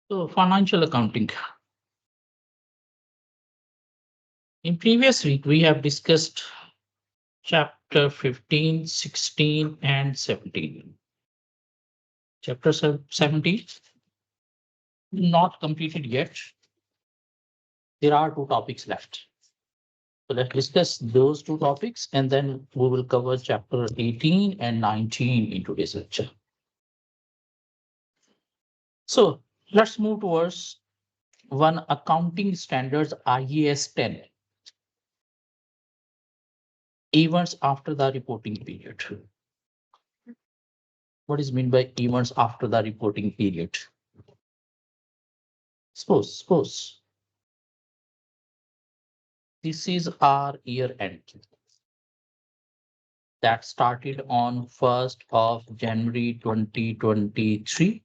So financial accounting. In previous week, we have discussed chapter 15, 16, and 17. Chapter 17 not completed yet. There are two topics left. So let's discuss those two topics and then we will cover chapter 18 and 19 in today's lecture. So let's move towards one accounting standards IAS 10. Events after the reporting period. What is meant by events after the reporting period? Suppose this is our year end that started on 1st of January 2023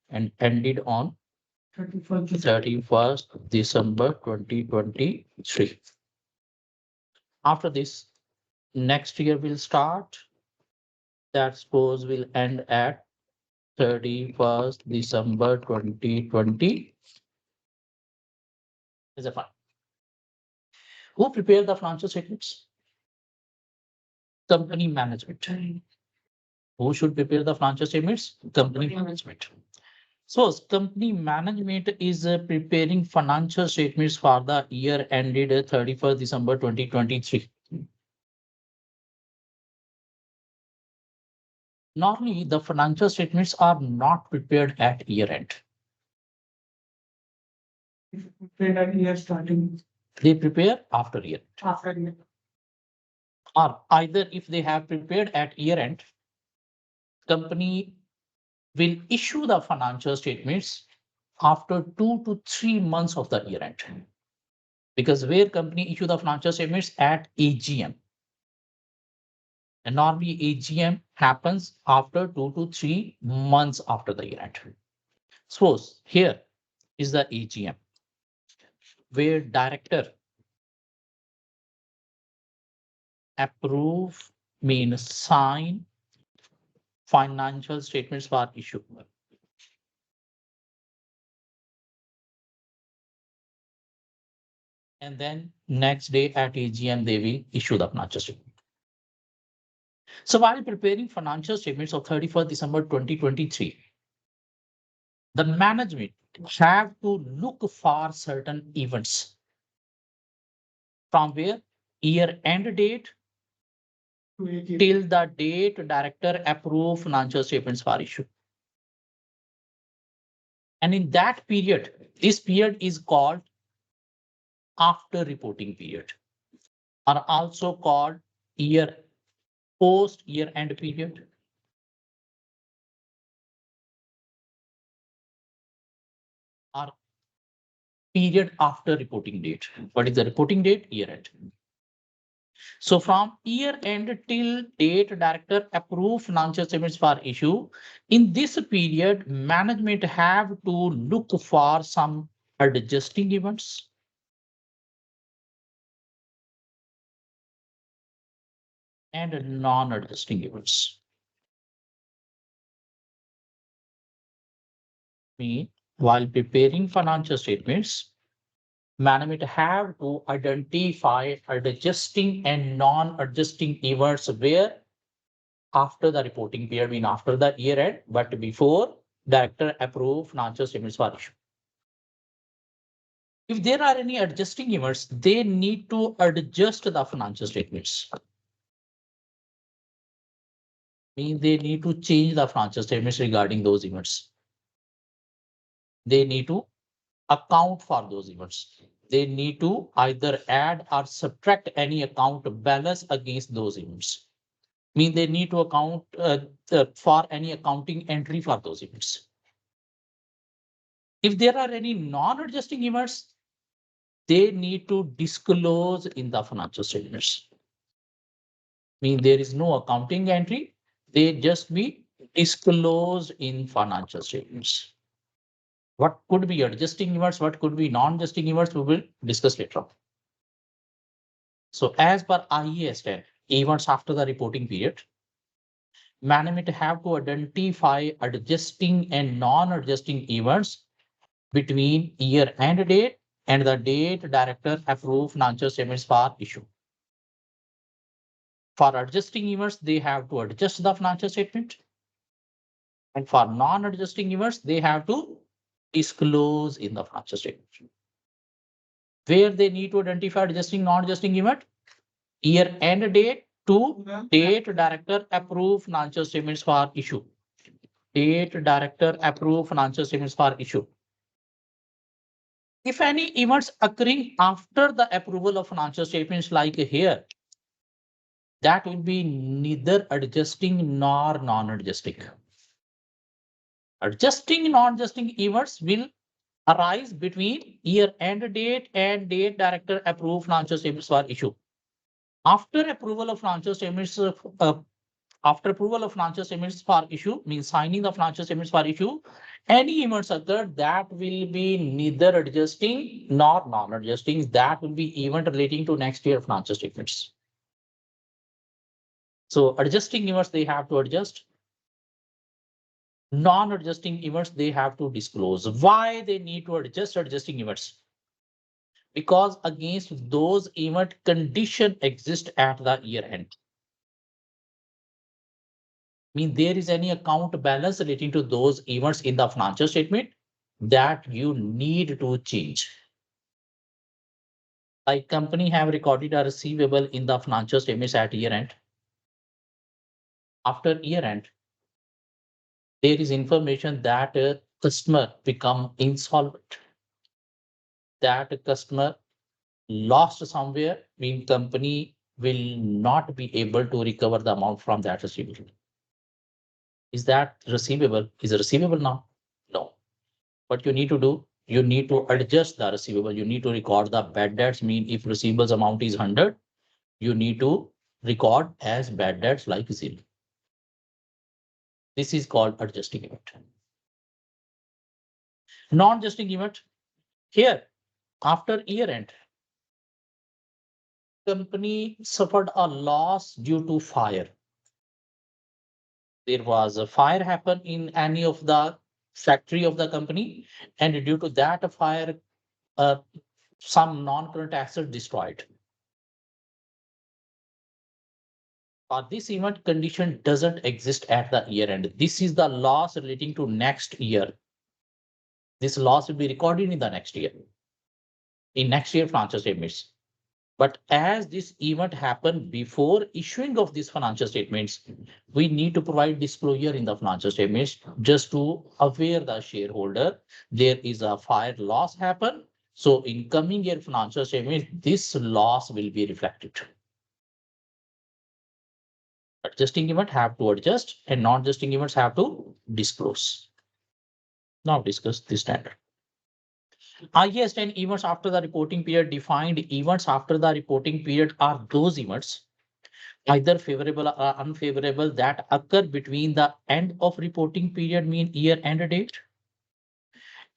and ended on 31st December 2023. After this, next year will start. That suppose will end at 31st December 2020. Is a fine. Who prepared the financial statements? Company management. Who should prepare the financial statements? Company management. So company management is preparing financial statements for the year ended 31st December 2023. Normally, the financial statements are not prepared at year end. Prepared at year starting. They prepare after year. After year. Or either if they have prepared at year end, company will issue the financial statements after 2 to 3 months of the year end. Because where company issue the financial statements at AGM. And normally AGM happens after 2 to 3 months after the year end. Suppose here is the AGM where director approve means sign financial statements for issue. And then next day at AGM, they will issue the financial statement. So while preparing financial statements of 31st December 2023, the management have to look for certain events from where year end date till the date director approve financial statements for issue. And in that period, this period is called after reporting period, are also called year post year end period. Or period after reporting date. What is the reporting date? Year end. So from year end till date director approve financial statements for issue. In this period, management have to look for some adjusting events. And non-adjusting events. Mean while preparing financial statements, management have to identify adjusting and non-adjusting events where after the reporting period, mean after the year end, but before director approve financial statements for issue. If there are any adjusting events, they need to adjust the financial statements. Mean they need to change the financial statements regarding those events. They need to account for those events. They need to either add or subtract any account balance against those events. Mean they need to account for any accounting entry for those events. If there are any non-adjusting events, they need to disclose in the financial statements. Mean there is no accounting entry, they just be disclosed in financial statements. What could be adjusting events, what could be non-adjusting events, we will discuss later on. So as per IAS 10, events after the reporting period, management have to identify adjusting and non-adjusting events between year end date and the date director approve financial statements for issue. For adjusting events, they have to adjust the financial statement. And for non-adjusting events, they have to disclose in the financial statement. Where they need to identify adjusting, non-adjusting event, year end date to date director approve financial statements for issue. Date director approve financial statements for issue. If any events occurring after the approval of financial statements like here, that will be neither adjusting nor non-adjusting. Adjusting, non-adjusting events will arise between year end date and date director approve financial statements for issue. After approval of financial statements, after approval of financial statements for issue means signing the financial statements for issue, any events occur that will be neither adjusting nor non-adjusting. That will be event relating to next year financial statements. So adjusting events, they have to adjust. Non-adjusting events, they have to disclose. Why they need to adjust adjusting events? Because against those event condition exist at the year end. Mean there is any account balance relating to those events in the financial statement that you need to change. Like company have recorded a receivable in the financial statements at year end. After year end, there is information that a customer become insolvent. That customer lost somewhere, mean company will not be able to recover the amount from that receivable. Is that receivable? Is a receivable now? No. What you need to do, you need to adjust the receivable. You need to record the bad debts. Mean if receivables amount is 100, you need to record as bad debts like 0. This is called adjusting event. Non-adjusting event. Here, after year end, company suffered a loss due to fire. There was a fire happen in any of the factory of the company, and due to that fire, some non-current assets destroyed. This event condition doesn't exist at the year end. This is the loss relating to next year. This loss will be recorded in the next year, in next year financial statements. But as this event happened before issuing of these financial statements, we need to provide disclosure in the financial statements just to aware the shareholder there is a fire loss happen. So in coming year financial statements, this loss will be reflected. Adjusting event have to adjust and non-adjusting events have to disclose. Now discuss the standard. IAS 10 events after the reporting period. Defined events after the reporting period are those events either favorable or unfavorable that occur between the end of reporting period, mean year end date,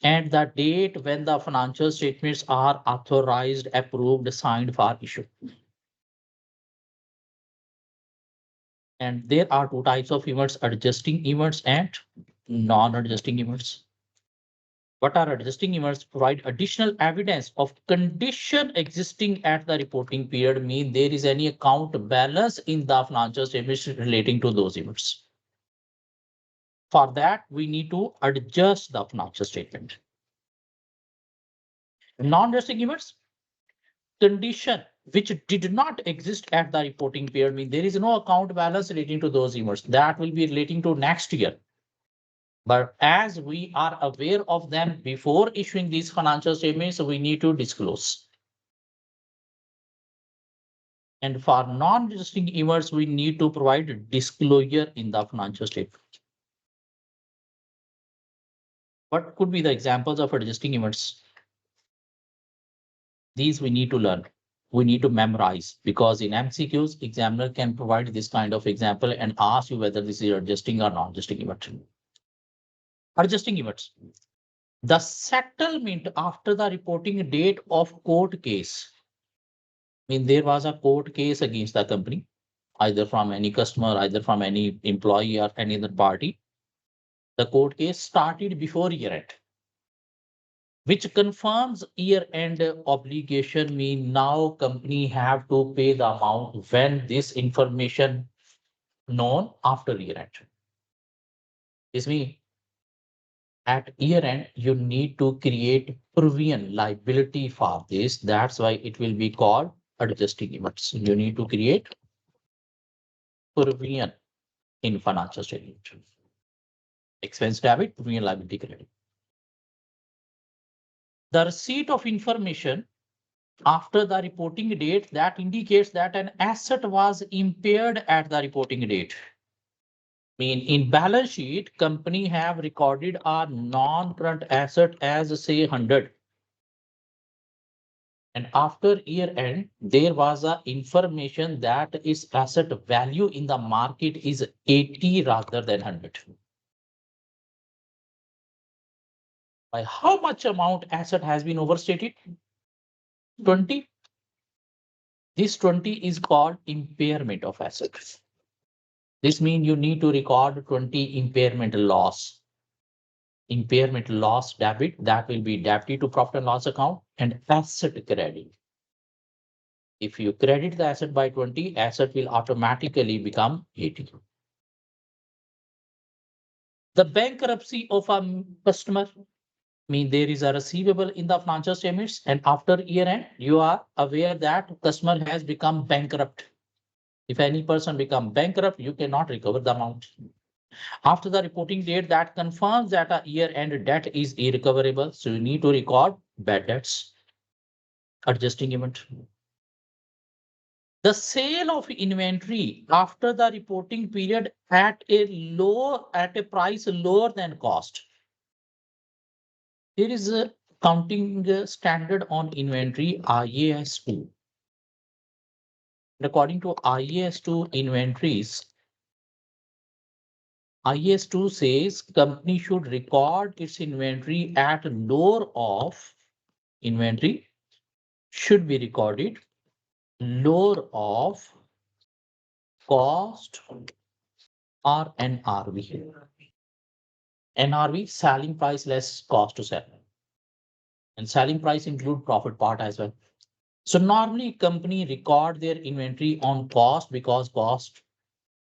and the date when the financial statements are authorized, approved, signed for issue. And there are two types of events: adjusting events and non-adjusting events. What are adjusting events? Provide additional evidence of condition existing at the reporting period, mean there is any account balance in the financial statements relating to those events. For that, we need to adjust the financial statement. Non-adjusting events, condition which did not exist at the reporting period, mean there is no account balance relating to those events that will be relating to next year. But as we are aware of them before issuing these financial statements, we need to disclose. And for non-adjusting events, we need to provide disclosure in the financial statement. What could be the examples of adjusting events? These we need to learn. We need to memorize, because in MCQs, examiner can provide this kind of example and ask you whether this is adjusting or non-adjusting event. Adjusting events. The settlement after the reporting date of court case. I mean, there was a court case against the company. either from any customer, either from any employee or any other party. The court case started before year end, which confirms year end obligation, mean now company have to pay the amount when this information known after year end. This means at year end, you need to create provision liability for this. That's why it will be called adjusting events. You need to create provision in financial statement. Expense debit, provision liability credit. The receipt of information after the reporting date that indicates that an asset was impaired at the reporting date. Mean in balance sheet, company have recorded a non-current asset as say 100. And after year end, there was a information that its asset value in the market is 80 rather than 100. By how much amount asset has been overstated? 20. This 20 is called impairment of assets. This means you need to record 20 impairment loss. Impairment loss debit, that will be debited to profit and loss account, and asset credit. If you credit the asset by 20, asset will automatically become 80. The bankruptcy of a customer, mean there is a receivable in the financial statements, and after year end, you are aware that customer has become bankrupt. If any person become bankrupt, you cannot recover the amount. After the reporting date, that confirms that a year end debt is irrecoverable. So you need to record bad debts, adjusting event. The sale of inventory after the reporting period at a price lower than cost. There is a accounting standard on inventory IAS 2. According to IAS 2 inventories, IAS 2 says company should record its inventory at lower of inventory should be recorded lower of cost or NRV. NRV, selling price less cost to sell. And selling price include profit part as well. So normally company record their inventory on cost because cost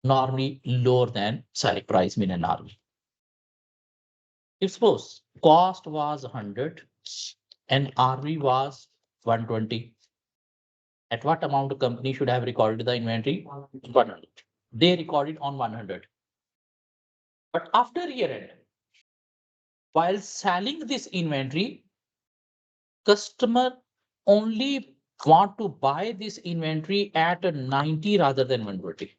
normally lower than selling price mean NRV. If suppose cost was 100 and RV was 120, at what amount the company should have recorded the inventory? 100. They recorded on 100. But after year end, while selling this inventory, customer only want to buy this inventory at 90 rather than 120.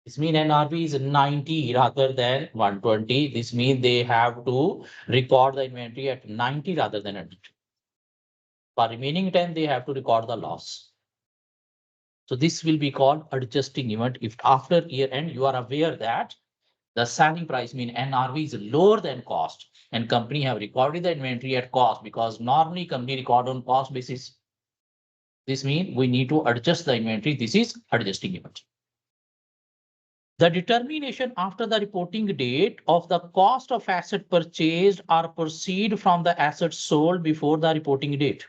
This means NRV is 90 rather than 120. This means they have to record the inventory at 90 rather than 100. For remaining 10, they have to record the loss. So this will be called adjusting event. If after year end, you are aware that the selling price mean NRV is lower than cost and company have recorded the inventory at cost because normally company record on cost basis. This means we need to adjust the inventory. This is adjusting event. The determination after the reporting date of the cost of asset purchased or proceed from the asset sold before the reporting date.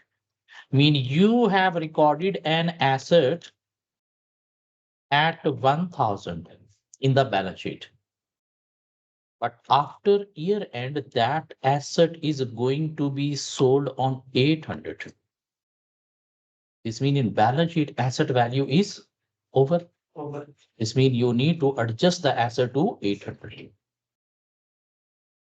Mean you have recorded an asset at 1000 in the balance sheet. But after year end, that asset is going to be sold on 800. This means in balance sheet asset value is over. This means you need to adjust the asset to 800.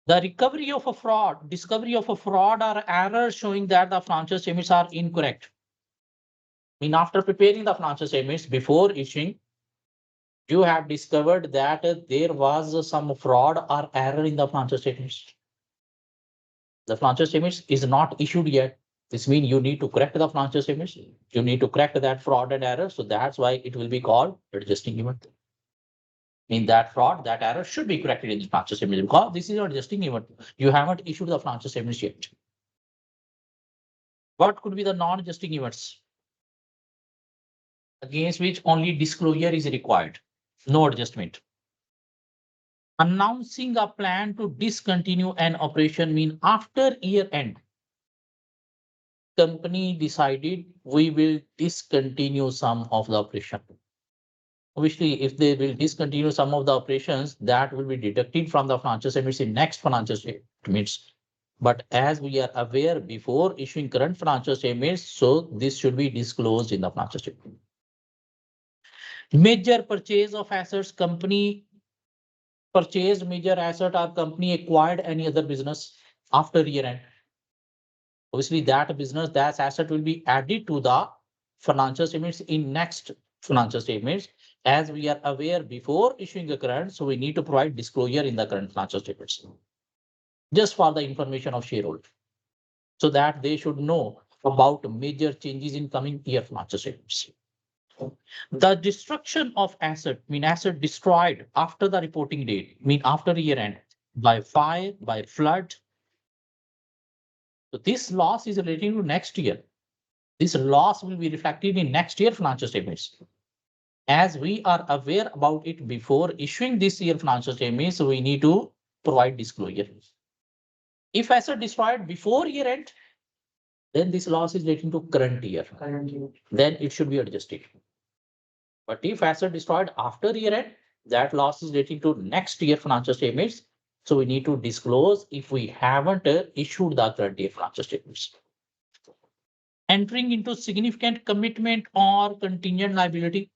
The recovery of a fraud, discovery of a fraud or error showing that the financial statements are incorrect. I mean, after preparing the financial statements before issuing, you have discovered that there was some fraud or error in the financial statements. The financial statements is not issued yet. This means you need to correct the financial statements. You need to correct that fraud and error. So that's why it will be called adjusting event. In that fraud, that error should be corrected in the financial statement because this is an adjusting event. You haven't issued the financial statements yet. What could be the non-adjusting events? against which only disclosure is required, no adjustment. Announcing a plan to discontinue an operation mean after year end, company decided we will discontinue some of the operation. Obviously, if they will discontinue some of the operations, that will be deducted from the financial statements in next financial statements. But as we are aware before issuing current financial statements, so this should be disclosed in the financial statement. Major purchase of assets, company purchased major asset or company acquired any other business after year end. Obviously, that business, that asset will be added to the financial statements in next financial statements. As we are aware before issuing a current, so we need to provide disclosure in the current financial statements. Just for the information of shareholder, so that they should know about major changes in coming year financial statements. The destruction of asset, mean asset destroyed after the reporting date, mean after year end, by fire, by flood. So this loss is relating to next year. This loss will be reflected in next year financial statements. As we are aware about it before issuing this year financial statements, we need to provide disclosure. If asset destroyed before year end, then this loss is relating to current year. Then it should be adjusted. But if asset destroyed after year end, that loss is relating to next year financial statements. So we need to disclose if we haven't issued the current year financial statements. Entering into significant commitment or contingent liability.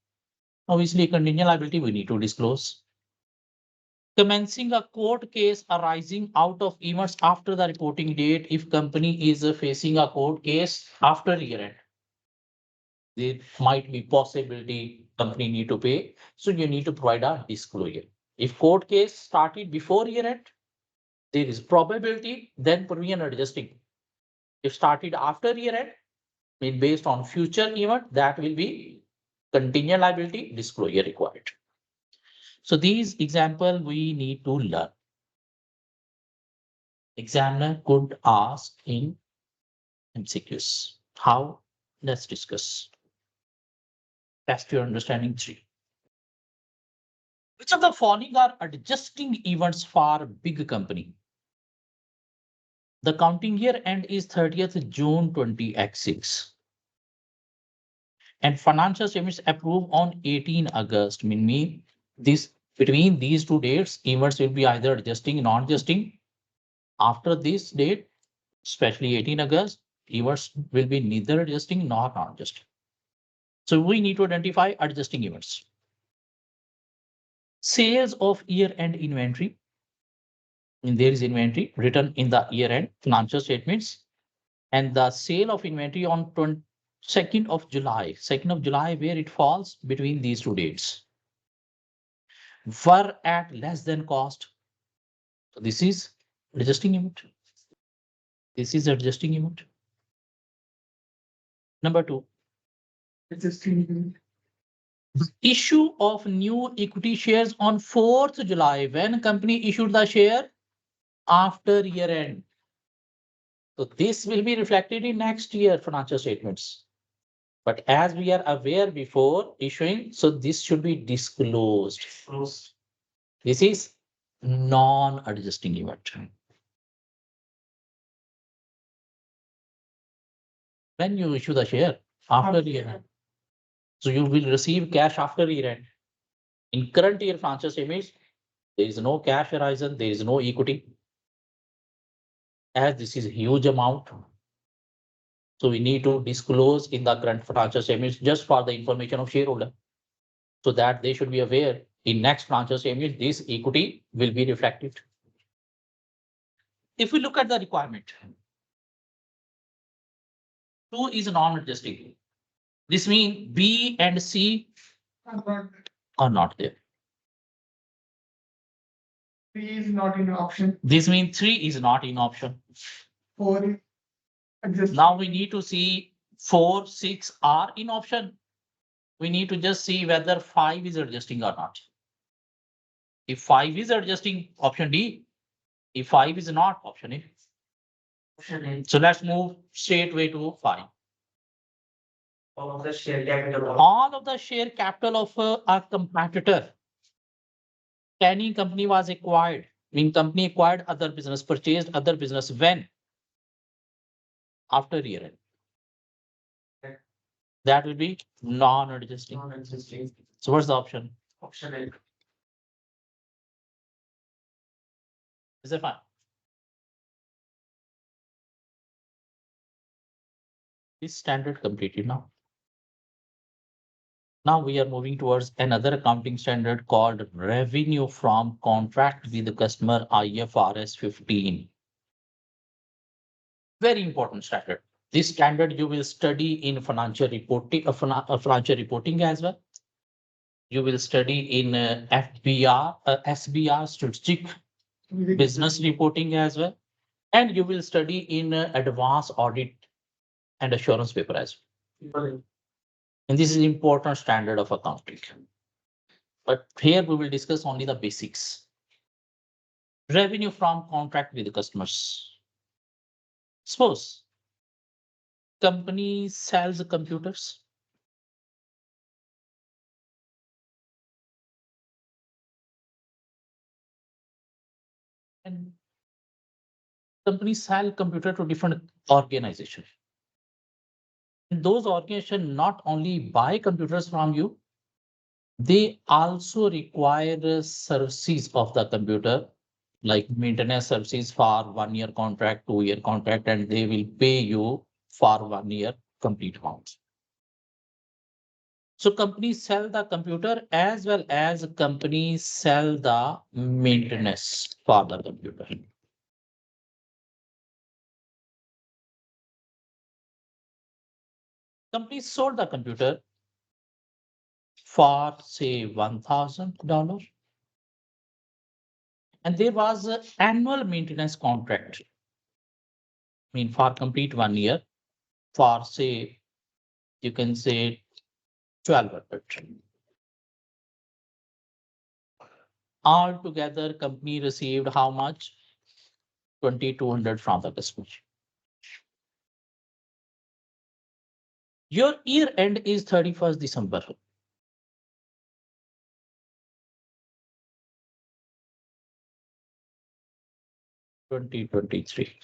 Obviously, contingent liability we need to disclose. Commencing a court case arising out of events after the reporting date, if company is facing a court case after year end, there might be possibility company need to pay. So you need to provide a disclosure. If court case started before year end, there is probability, then provision adjusting. If started after year end, mean based on future event, that will be contingent liability disclosure required. So these example we need to learn. Examiner could ask in MCQs. How? Let's discuss. Test your understanding 3. Which of the following are adjusting events for big company? The counting year end is 30th June 20x6. And financial statements approved on 18 August. Mean this between these two dates, events will be either adjusting, non-adjusting. After this date, especially 18 August, events will be neither adjusting nor non-adjusting. So we need to identify adjusting events. Sales of year-end inventory. And there is inventory written in the year-end financial statements, and the sale of inventory on 2nd of July, where it falls between these two dates, were at less than cost. So this is adjusting event. This is adjusting event. Number 2. Issue of new equity shares on 4th July, when company issued the share after year end. So this will be reflected in next year financial statements. But as we are aware before issuing, so this should be disclosed. This is non-adjusting event. When you issue the share after year end, so you will receive cash after year end. In current year financial statements, there is no cash horizon, there is no equity. As this is a huge amount, so we need to disclose in the current financial statements just for the information of shareholder, so that they should be aware in next financial statement this equity will be reflected. If we look at the requirement, 2 is non-adjusting. This means B and C are not there. 3 is not in option. This means 3 is not in option. 4 adjust. Now we need to see 4, 6 are in option. We need to just see whether 5 is adjusting or not. If 5 is adjusting, option D. If 5 is not, option A. So let's move straight away to 5. All of the share capital of All of the share capital of a competitor. Any company was acquired, mean company acquired other business, purchased other business when? After year end. That will be non-adjusting. non-existing So what's the option? option A. Is that fine? Is standard completed now? Now we are moving towards another accounting standard called revenue from contract with the customer, IFRS 15. Very important standard. This standard you will study in financial reporting, financial reporting as well. You will study in FBR, SBR, strategic business reporting as well. And you will study in advanced audit and assurance paper as well. And this is important standard of accounting. But here we will discuss only the basics. Revenue from contract with the customers. Suppose company sells computers. And companies sell computer to different organizations. And those organizations not only buy computers from you, they also require services of the computer, like maintenance services for 1 year contract, 2 year contract, and they will pay you for 1 year complete amount. So companies sell the computer as well as companies sell the maintenance for the computer. Companies sold the computer for say $1,000. And there was an annual maintenance contract. I mean, for complete 1 year, for say, you can say 1,200. Altogether, company received how much? 2,200 from the customer. Your year end is 31st December. (2023).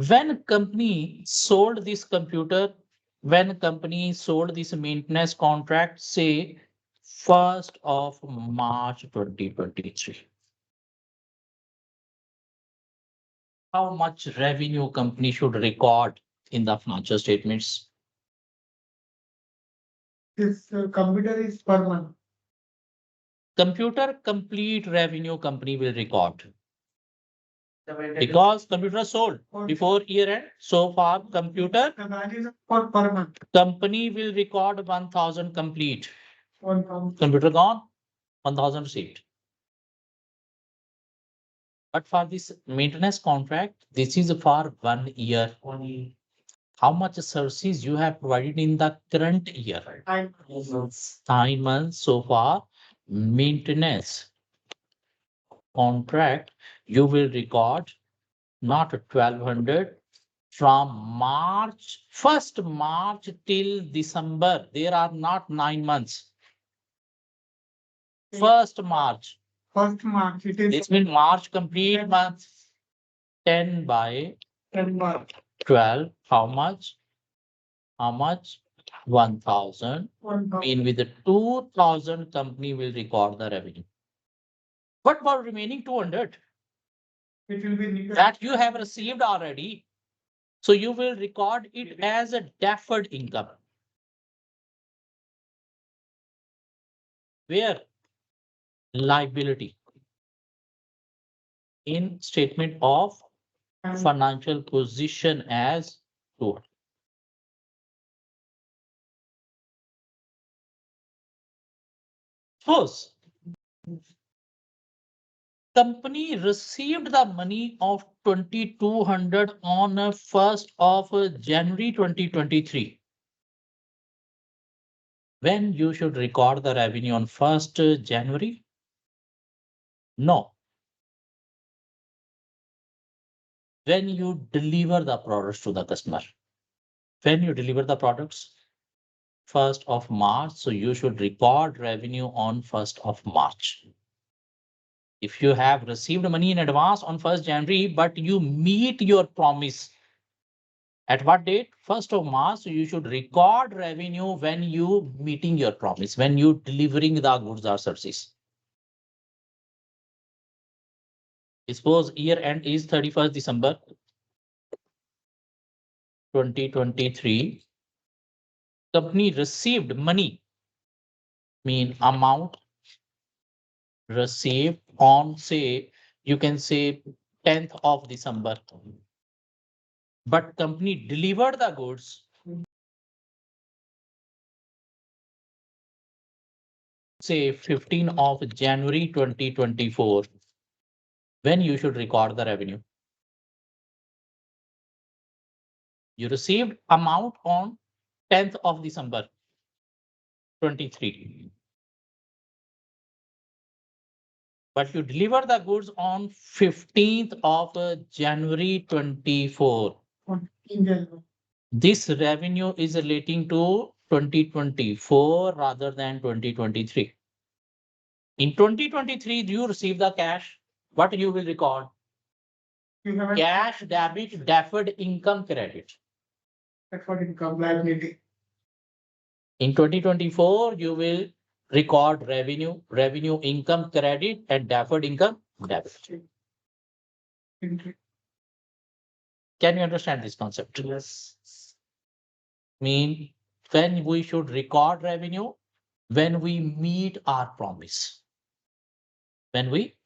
When company sold this computer, when company sold this maintenance contract, say 1st of March 2023. How much revenue company should record in the financial statements? This computer is per month. Computer complete revenue company will record. Because computer sold before year end, so far computer The value is for per month. company will record 1,000 complete. 1,000. Computer gone, 1,000 received. But for this maintenance contract, this is for 1 year. Only How much services you have provided in the current year? 9 months so far. Maintenance contract, you will record not 1,200 from March, 1st March till December. There are not 9 months. 1st March. 1st March, it is This means March complete month. 10 by 10 March. 12. How much? How much? 1,000. 1,000. Mean with the 2,000 company will record the revenue. What about remaining 200 It will be that you have received already? So you will record it as a deferred income. Where? Liability. In statement of financial position as total. Suppose company received the money of 2,200 on 1st of January 2023. When you should record the revenue on 1st January? No. When you deliver the products to the customer. When you deliver the products, 1st of March, so you should record revenue on 1st of March. If you have received money in advance on 1st January, but you meet your promise at what date? 1st of March, so you should record revenue when you meeting your promise, when you delivering the goods or services. Suppose year end is 31st December 2023. Company received money, mean amount received on, say, you can say 10th of December. But company delivered the goods say 15 of January 2024. When you should record the revenue? You received amount on 10th of December 23. But you deliver the goods on 15th of January 24. This revenue is relating to 2024 rather than 2023. In 2023, you receive the cash. What you will record? You have a Cash debit, deferred income credit. deferred income liability. In 2024, you will record revenue income credit and deferred income debit. Entry. Can you understand this concept? Yes. Mean when we should record revenue, when we meet our promise. When we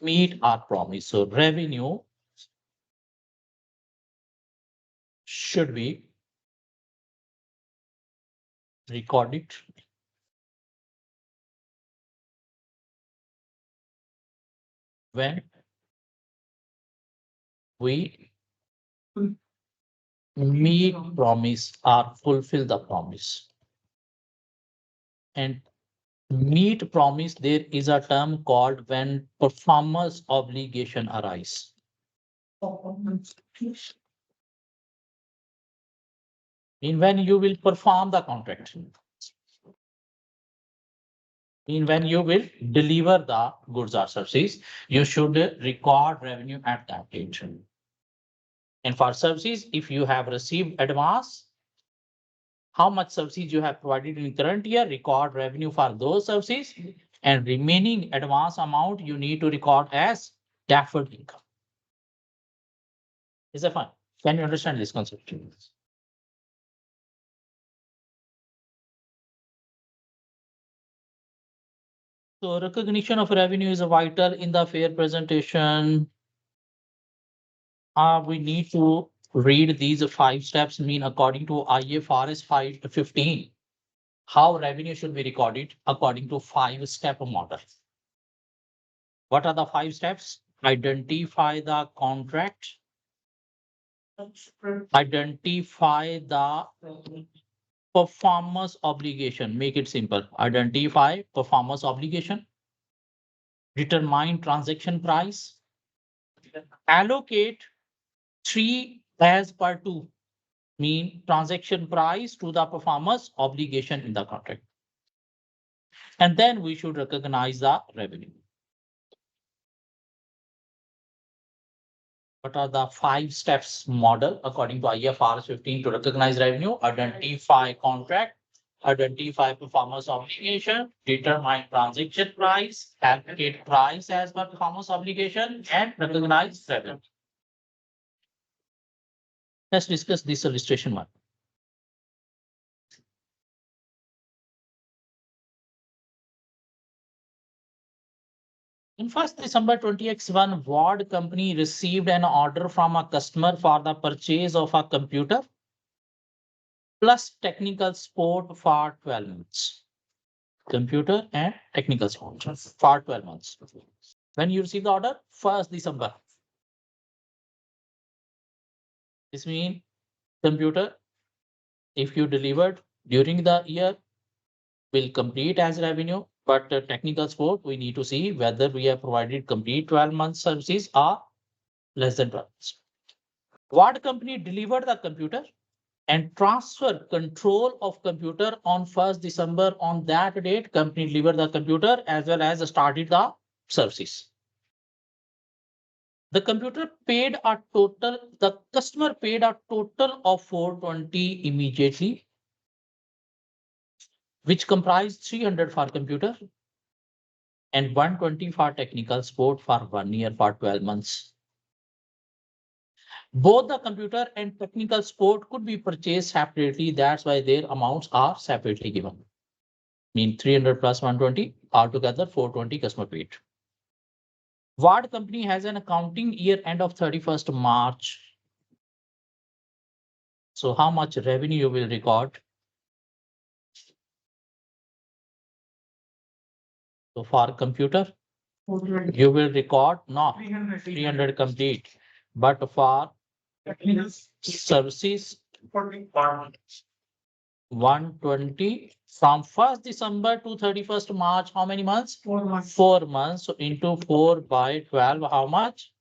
meet our promise. So revenue should be recorded when we meet promise or fulfill the promise. And meet promise, there is a term called when performance obligation arise. In when you will perform the contract. In when you will deliver the goods or services, you should record revenue at that date. And for services, if you have received advance, how much services you have provided in current year, record revenue for those services, and remaining advance amount you need to record as deferred income. Is that fine? Can you understand this concept? So recognition of revenue is vital in the fair presentation. We need to read these 5 steps, mean according to IFRS 15, how revenue should be recorded according to 5-step model. What are the 5 steps? Identify the contract. Identify the performance obligation. Make it simple. Identify performance obligation. Determine transaction price. Allocate 3 as per 2. Mean transaction price to the performance obligation in the contract. And then we should recognize the revenue. What are the 5 steps model according to IFRS 15 to recognize revenue? Identify contract, identify performance obligation, determine transaction price, allocate price as per performance obligation, and recognize revenue. Let's discuss this illustration one. In 1st December 2021, Ward company received an order from a customer for the purchase of a computer plus technical support for 12 months. Computer and technical support for 12 months. When you receive the order, 1st December. This means computer, if you delivered during the year, will complete as revenue. But technical support, we need to see whether we have provided complete 12 months services or less than 12 months. What company delivered the computer and transfer control of computer on 1st December. On that date, company delivered the computer as well as started the services. The customer paid a total of 420 immediately, which comprised 300 for computer and 120 for technical support for 1 year for 12 months. Both the computer and technical support could be purchased separately. That's why their amounts are separately given. Mean 300 plus 120, altogether 420 customer paid. What company has an accounting year end of 31st March? So how much revenue you will record? So for computer, 420. you will record not 300. 300 complete, but for Technicals, services 40. 120 from 1st December to 31st March. How many months? 4 months. 4 months. So into 4 by 12, how much?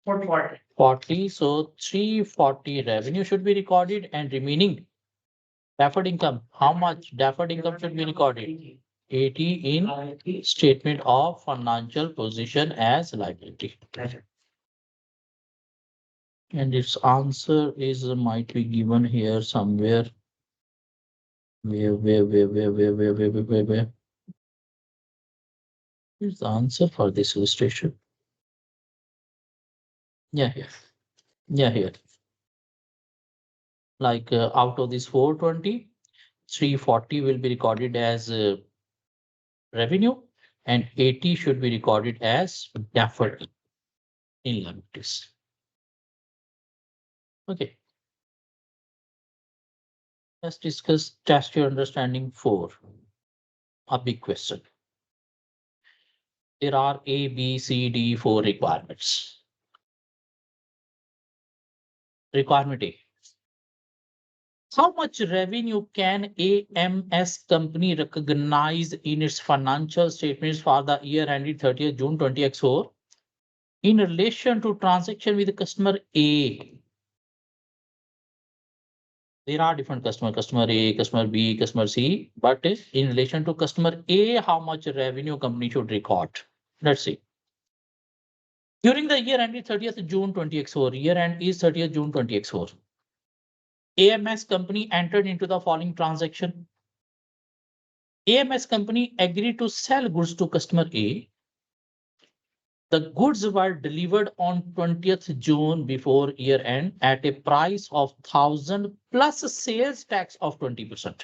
40. 40. So 340 revenue should be recorded and remaining deferred income. How much deferred income should be recorded? 80 in statement of financial position as liability. And its answer is might be given here somewhere. Where? Here's the answer for this illustration. Yeah, here. Yeah, here. Like out of this 420, 340 will be recorded as revenue and 80 should be recorded as deferred in liabilities. Okay. Let's discuss test your understanding 4. A big question. There are A, B, C, D, 4 requirements. Requirement A. How much revenue can AMS company recognize in its financial statements for the year ended 30th June 2024 in relation to transaction with customer A? There are different customer A, customer B, customer C, but in relation to customer A, how much revenue company should record? Let's see. During the year ended 30th June 2024, year end is 30th June 2024. AMS company entered into the following transaction. AMS company agreed to sell goods to customer A. The goods were delivered on 20th June before year end at a price of 1,000 plus sales tax of 20%.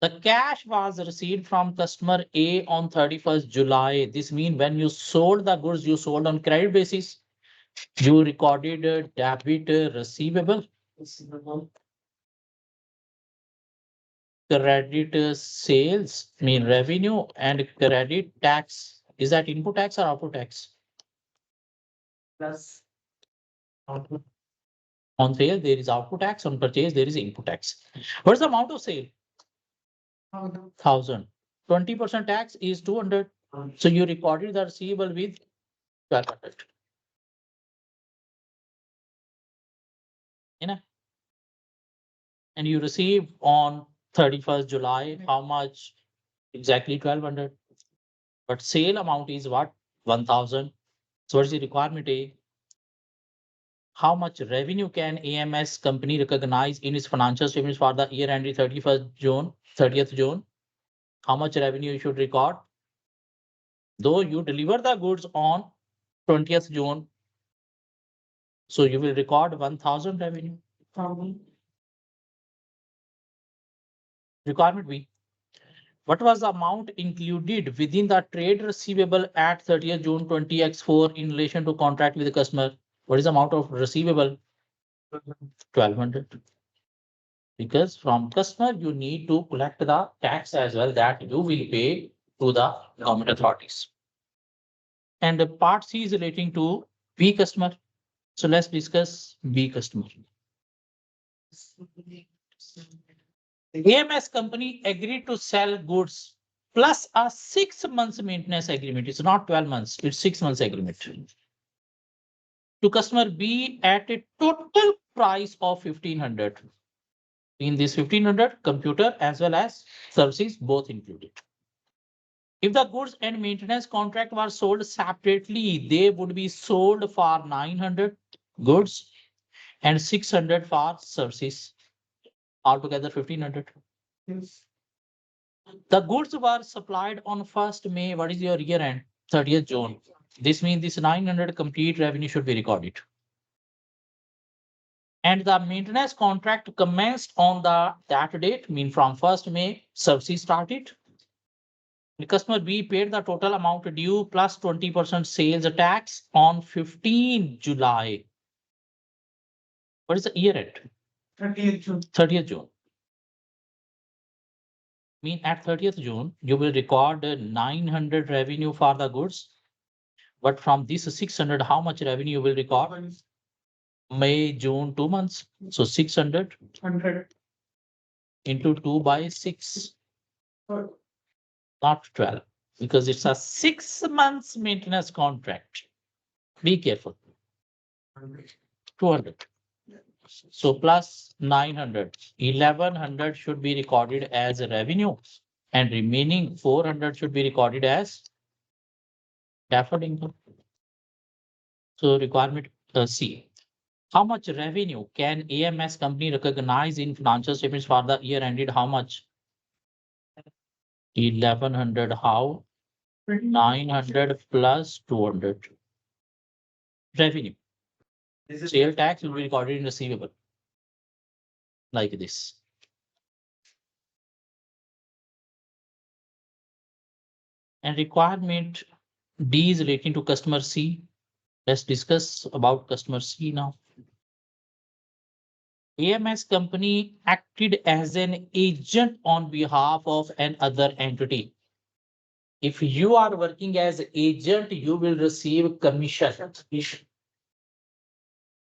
The cash was received from customer A on 31st July. This means when you sold the goods, you sold on credit basis. You recorded a debit receivable. Credit sales mean revenue and credit tax. Is that input tax or output tax? Plus. On sale, there is output tax. On purchase, there is input tax. What is the amount of sale? 1,000. 20% tax is 200. So you recorded the receivable with 1,200. You know? And you receive on 31st July, how much? Exactly 1,200. But sale amount is what? 1,000. So what is the requirement A? How much revenue can AMS company recognize in its financial statements for the year ended 30th June? How much revenue you should record? Though you deliver the goods on 20th June, so you will record 1,000 revenue. Requirement B. What was the amount included within the trade receivable at 30th June 2024 in relation to contract with the customer? What is the amount of receivable? 1,200. Because from customer, you need to collect the tax as well that you will pay to the government authorities. And the part C is relating to B customer. So let's discuss B customer. AMS company agreed to sell goods plus a 6 months maintenance agreement. It's not 12 months, it's 6 months agreement. To customer B at a total price of 1,500. In this 1,500, computer as well as services both included. If the goods and maintenance contract were sold separately, they would be sold for 900 goods and 600 for services. Altogether 1,500. Yes. The goods were supplied on 1st May. What is your year end? 30th June. This means this 900 complete revenue should be recorded. And the maintenance contract commenced on that date, mean from 1st May, services started. The customer B paid the total amount due plus 20% sales tax on 15 July. What is the year end? 30th June. 30th June. Mean at 30th June, you will record 900 revenue for the goods. But from this 600, how much revenue you will record? May, June, 2 months. So 600 100. into 2 by 6, Uh, not 12, because it's a 6 months maintenance contract. Be careful. 200. So plus 900, 1100 should be recorded as revenue and remaining 400 should be recorded as deferred income. So requirement C. How much revenue can AMS company recognize in financial statements for the year ended? How much? 1100. How? 900 plus 200. Revenue. This is Sale tax will be recorded in receivable. Like this. And requirement D is relating to customer C. Let's discuss about customer C now. AMS company acted as an agent on behalf of another entity. If you are working as agent, you will receive commission.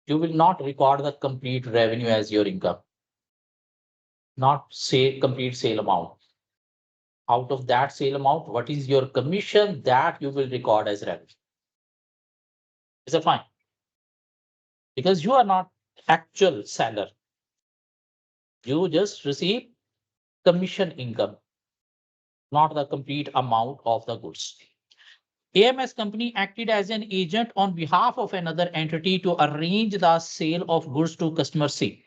You will not record the complete revenue as your income. Not say complete sale amount. Out of that sale amount, what is your commission that you will record as revenue? Is that fine? Because you are not actual seller. You just receive commission income, not the complete amount of the goods. AMS company acted as an agent on behalf of another entity to arrange the sale of goods to customer C.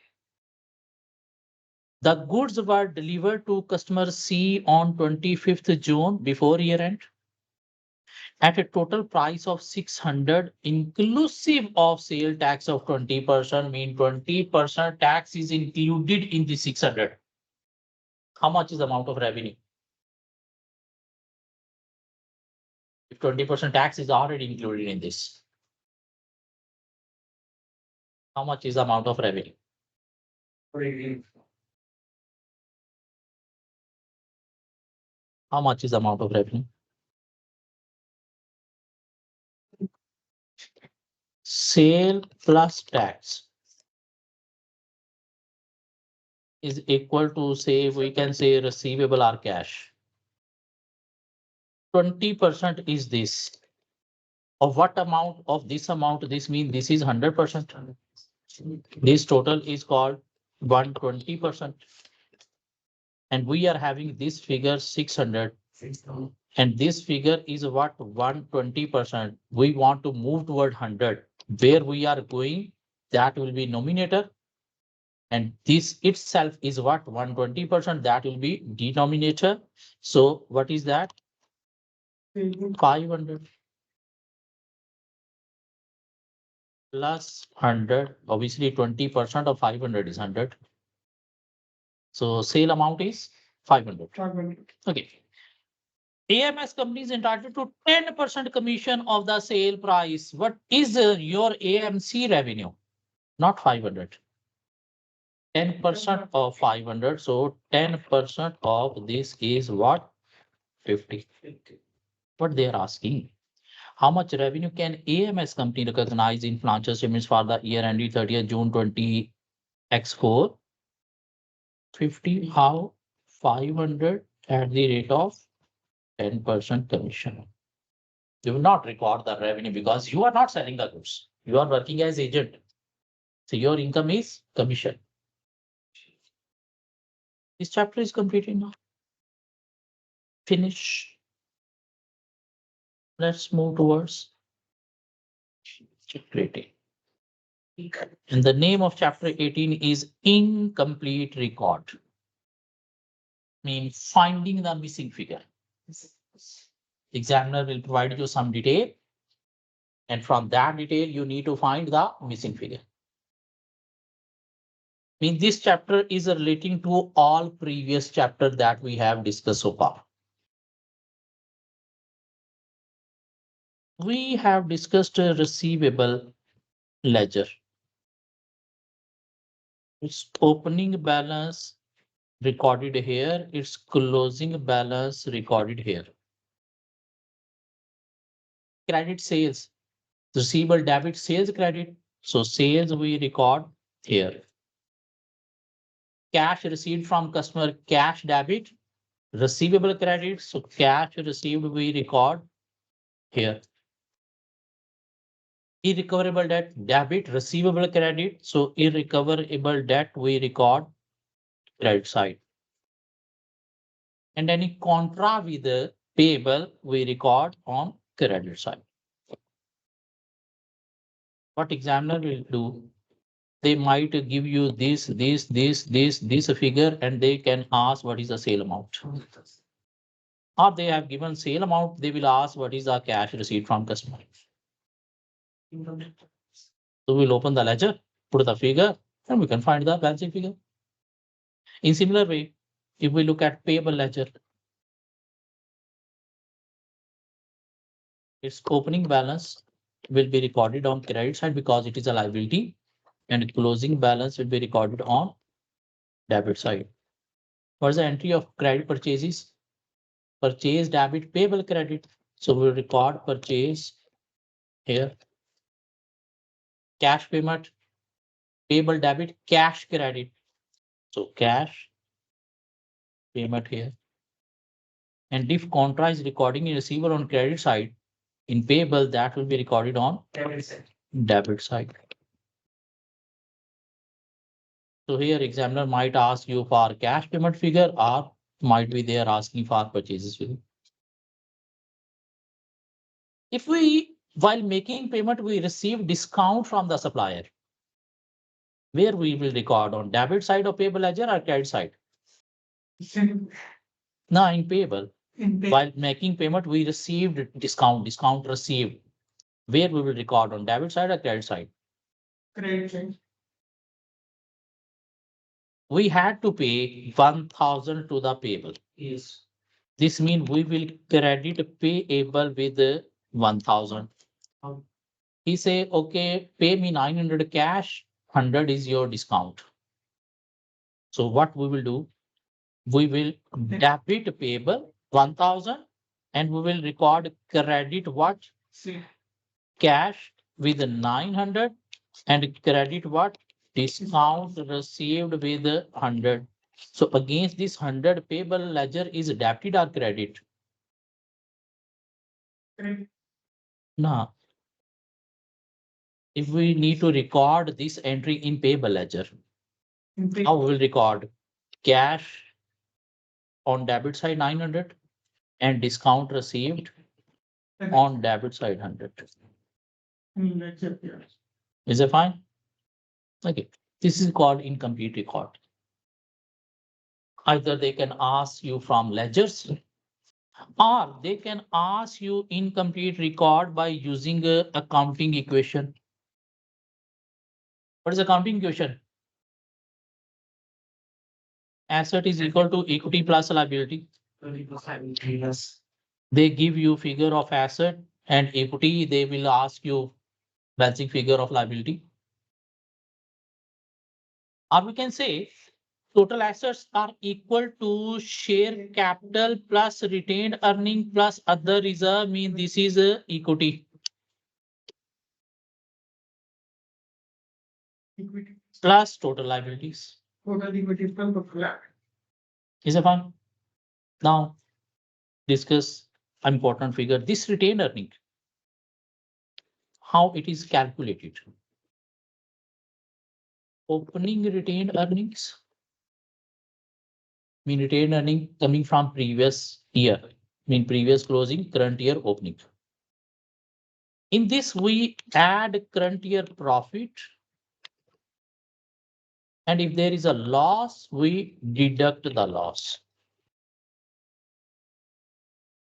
The goods were delivered to customer C on 25th June before year end at a total price of 600 inclusive of sale tax of 20%, mean 20% tax is included in the 600. How much is the amount of revenue? If 20% tax is already included in this, how much is the amount of revenue? How much is the amount of revenue? Sale plus tax is equal to, say, we can say receivable or cash. 20% is this. Of what amount of this amount? This means this is 100%. This total is called 120%. And we are having this figure 600. And this figure is what? 120%. We want to move toward 100. Where we are going, that will be numerator. And this itself is what? 120%. That will be denominator. So what is that? 500 plus 100. Obviously 20% of 500 is 100. So sale amount is 500. 500. Okay. AMS company is entitled to 10% commission of the sale price. What is your AMC revenue? Not 500. 10% of 500. So 10% of this is what? 50. What they are asking. How much revenue can AMS company recognize in financial statements for the year ended 30th June 20 X4? 50. How? 500 at the rate of 10% commission. You will not record the revenue because you are not selling the goods. You are working as agent. So your income is commission. This chapter is completed now. Finish. Let's move towards chapter 18. And the name of chapter 18 is incomplete record. Means finding the missing figure. Examiner will provide you some detail. And from that detail, you need to find the missing figure. Means this chapter is relating to all previous chapter that we have discussed so far. We have discussed a receivable ledger. Its opening balance recorded here, its closing balance recorded here. Credit sales, receivable debit sales credit. So sales we record here. Cash received from customer, cash debit, receivable credit. So cash received we record here. Irrecoverable debt, debit, receivable credit. So irrecoverable debt we record credit side. And any contra with the payable we record on credit side. What examiner will do? They might give you this figure, and they can ask what is the sale amount. Or they have given sale amount, they will ask what is the cash receipt from customer. So we'll open the ledger, put the figure, and we can find the balancing figure. In similar way, if we look at payable ledger, its opening balance will be recorded on credit side because it is a liability, and closing balance will be recorded on debit side. What is the entry of credit purchases? Purchase debit, payable credit. So we'll record purchase here. Cash payment, payable debit, cash credit. So cash payment here. And if contra is recording in receivable on credit side, in payable that will be recorded on debit side. So here examiner might ask you for cash payment figure, or might be they are asking for purchases figure. If we, while making payment, we receive discount from the supplier, where we will record on debit side of payable ledger or credit side? No, in payable. While making payment, we received discount received. Where we will record on debit side or credit side? Credit. We had to pay 1,000 to the payable. Yes. This means we will credit payable with 1,000. He say, okay, pay me 900 cash, 100 is your discount. So what we will do? We will debit payable 1,000, and we will record credit what? See. Cash with 900, and credit what? Discount received with 100. So against this 100 payable ledger is debit or credit? Credit. No. If we need to record this entry in payable ledger, how we will record? Cash on debit side 900 and discount received on debit side 100. Is it fine? Okay, this is called incomplete record. Either they can ask you from ledgers, or they can ask you incomplete record by using a accounting equation. What is accounting equation? Asset is equal to equity plus liability. They give you figure of asset and equity, they will ask you balancing figure of liability. Or we can say total assets are equal to share capital plus retained earning plus other reserve, mean this is equity Equity. plus total liabilities. Total equity from the flat. Is it fine? Now discuss important figure. This retained earning, how it is calculated? Opening retained earnings. Mean retained earning coming from previous year. Mean previous closing, current year opening. In this, we add current year profit. And if there is a loss, we deduct the loss.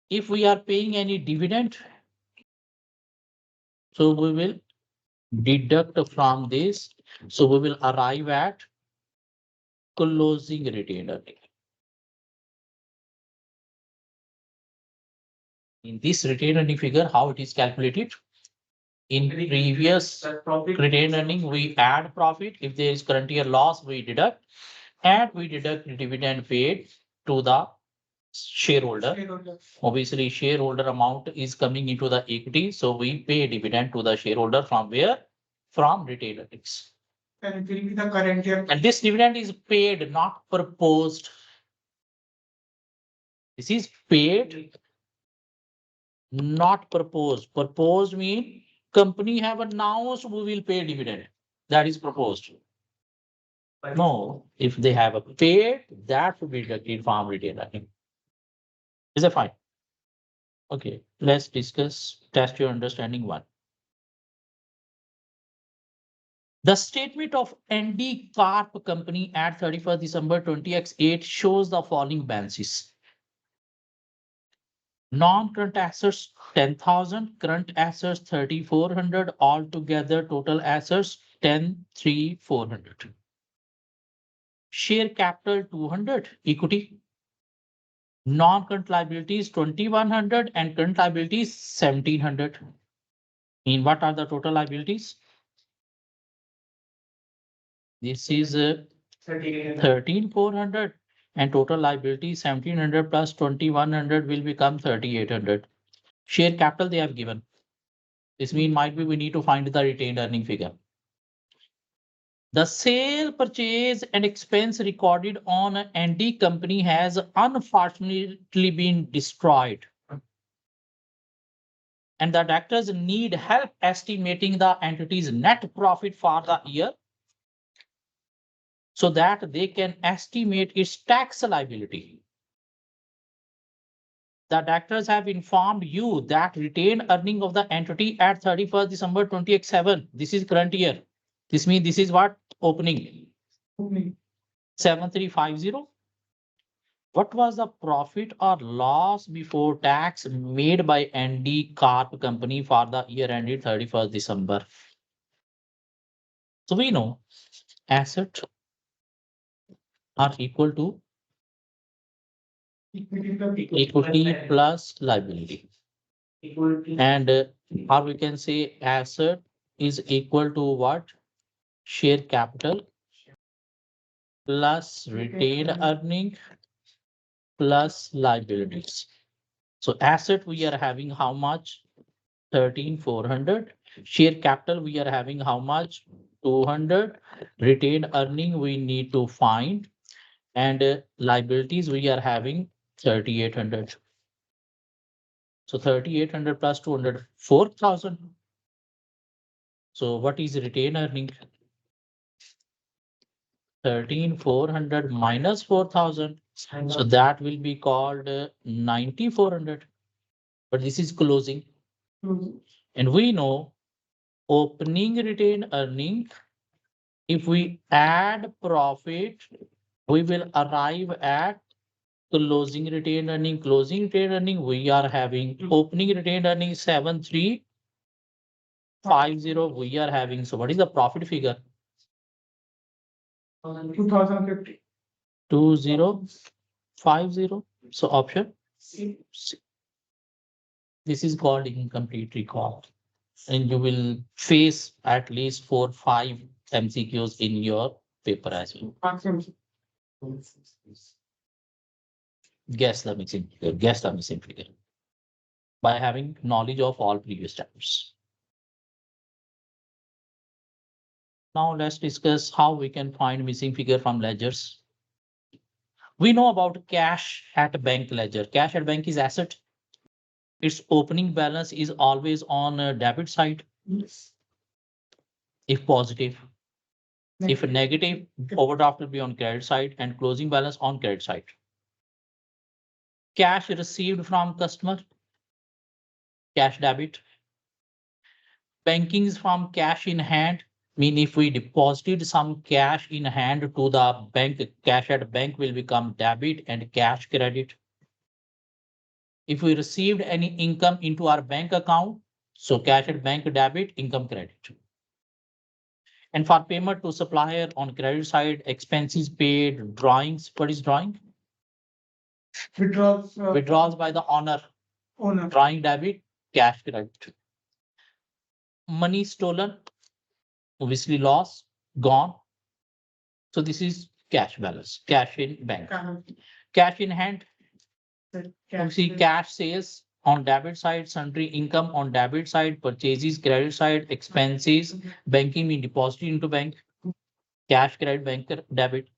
If we are paying any dividend, so we will deduct from this. So we will arrive at closing retained earning. In this retained earning figure, how it is calculated? In previous retained earning, we add profit. If there is current year loss, we deduct. And we deduct the dividend paid to the shareholder. Obviously, shareholder amount is coming into the equity. So we pay dividend to the shareholder from where? From retained earnings. And it will be the current year. And this dividend is paid, not proposed. This is paid, not proposed. Proposed means company have announced we will pay dividend. That is proposed. No, if they have a paid, that should be deducted from retained earning. Is that fine? Okay, let's discuss test your understanding one. The statement of ND Corp company at 31st December 20x8 shows the following balances. Non-current assets 10,000, current assets 3,400, altogether total assets 10,3,400. Share capital 200, equity. Non-current liabilities 2,100 and current liabilities 1,700. In what are the total liabilities? This is 13,400 and total liability 1,700 plus 2,100 will become 3,800. Share capital they have given. This means might be we need to find the retained earning figure. The sale, purchase and expense recorded on an ND company has unfortunately been destroyed. And the directors need help estimating the entity's net profit for the year so that they can estimate its tax liability. The directors have informed you that retained earning of the entity at 31st December 2007. This is current year. This means this is what opening. 7350. What was the profit or loss before tax made by ND Corp company for the year ended 31st December? So we know asset are equal to equity plus liability. And or we can say asset is equal to what? Share capital plus retained earning plus liabilities. So asset we are having how much? 13,400. Share capital we are having how much? 200. Retained earning we need to find. And liabilities we are having 3,800. So 3,800 plus 200, 4,000. So what is retained earning? 13,400 minus 4,000. So that will be called 9,400. But this is closing. And we know opening retained earning, if we add profit, we will arrive at closing retained earning. Closing retained earning, we are having opening retained earning 7,350. We are having. So what is the profit figure? 2050. 2,050. So option C. This is called incomplete recall. And you will face at least 4-5 MCQs in your paper as well. Guess the missing figure. Guess the missing figure. By having knowledge of all previous chapters. Now let's discuss how we can find missing figure from ledgers. We know about cash at bank ledger. Cash at bank is asset. Its opening balance is always on a debit side, if positive. If negative, overdraft will be on credit side and closing balance on credit side. Cash received from customer, cash debit. Banking is from cash in hand, mean if we deposited some cash in hand to the bank, cash at bank will become debit and cash credit. If we received any income into our bank account, so cash at bank debit, income credit. And for payment to supplier on credit side, expenses paid, drawings, what is drawing? Withdrawals. Withdrawals by the owner, Owner. drawing debit, cash credit. Money stolen, obviously loss, gone. So this is cash balance, cash in bank. Cash in hand, you see cash sales on debit side, sundry income on debit side, purchases, credit side, expenses, banking mean deposited into bank, cash credit, bank debit,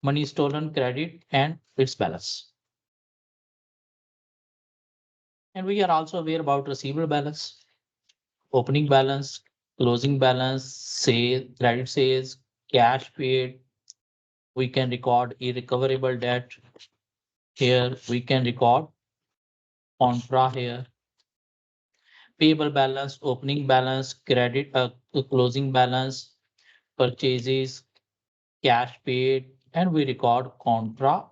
money stolen, credit, and its balance. And we are also aware about receivable balance, opening balance, closing balance, sale, credit sales, cash paid. We can record irrecoverable debt. Here we can record contra here. Payable balance, opening balance, credit, closing balance, purchases, cash paid, and we record contra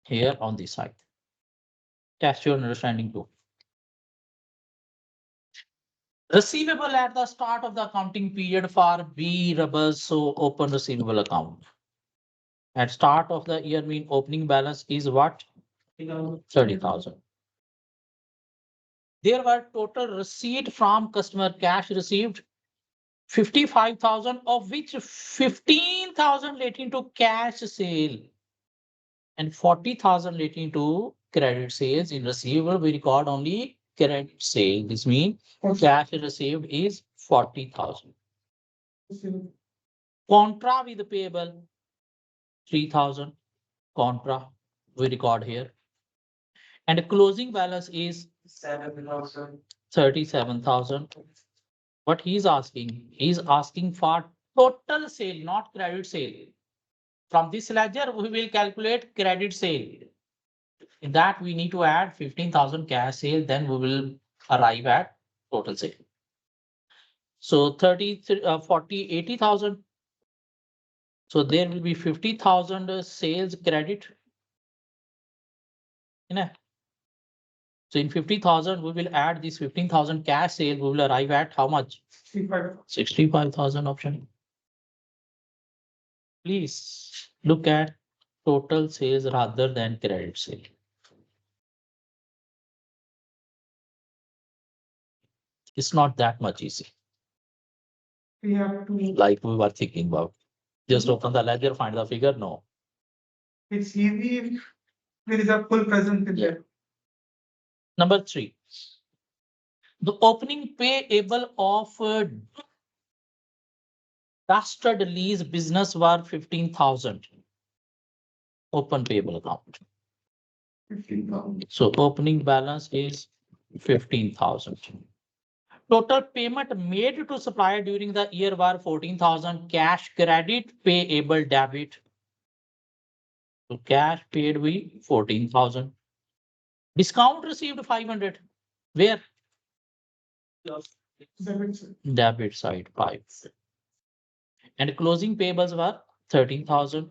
here on this side. Test your understanding too. Receivable at the start of the accounting period for B Rubber, so open receivable account. At start of the year mean opening balance is what? 30,000. There were total receipt from customer cash received 55,000, of which 15,000 relating to cash sale and 40,000 relating to credit sales. In receivable, we record only credit sale. This means cash received is 40,000. Contra with payable 3,000. Contra we record here. And the closing balance is 7,000. 37,000. What he's asking for total sale, not credit sale. From this ledger, we will calculate credit sale. In that, we need to add 15,000 cash sale, then we will arrive at total sale. So 40, 80,000. So there will be 50,000 sales credit. So in 50,000, we will add this 15,000 cash sale, we will arrive at how much? 65,000 option. Please look at total sales rather than credit sale. It's not that much easy, We have to, like we were thinking about. Just open the ledger, find the figure, no. it's easy if there is a full presence in there. Number 3. The opening payable of trusted lease business were 15,000. Open payable account. 15,000. So opening balance is 15,000. Total payment made to supplier during the year were 14,000. Cash credit, payable debit. So cash paid we 14,000. Discount received 500. Where? Debit side 5. And closing payables were 13,000.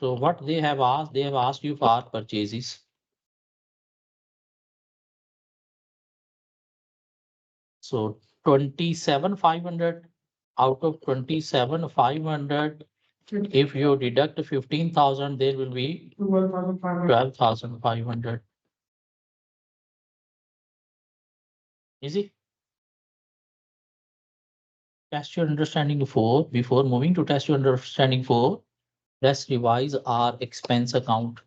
So what they have asked you for purchases. So 27,500 out of 27,500. If you deduct 15,000, there will be 12,500. Easy. Test your understanding 4. Before moving to test your understanding 4, let's revise our expense account.